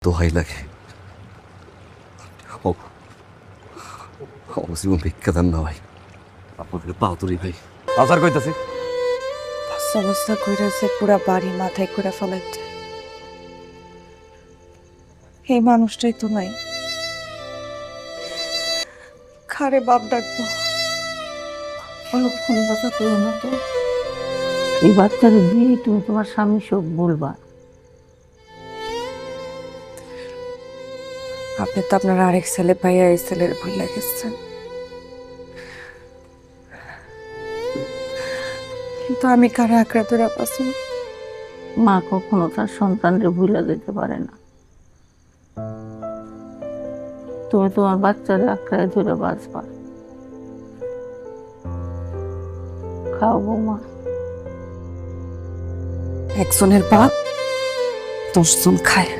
দোহাই লাগে, জীবন ভিক্ষা দেন না ভাই, আপনাদের বাহাদুরি ভাই। আজার কইতাছি বস্তা বস্তা কইরাছে পুরা বাড়ি মাথায় করে ফেলাইতে। এই মানুষটাই তো নাই, খারে বাপ ডাকবো। অলক্ষণ কথা করো না তো। এই বাচ্চার বিয়ে তুমি তোমার স্বামী সব বলবা। আপনি তো আপনার আরেক ছেলে পাইয়া এই ছেলের ভুলে গেছেন, কিন্তু আমি কারে আঁকড়া ধরে পাচ্ছি। মা কখনো তার সন্তানকে ভুলে যেতে পারে না। তুমি তোমার বাচ্চারে আঁকড়ায় ধরে বাঁচবা। খাও বৌমা। একজনের বাপ 10 জন খায়।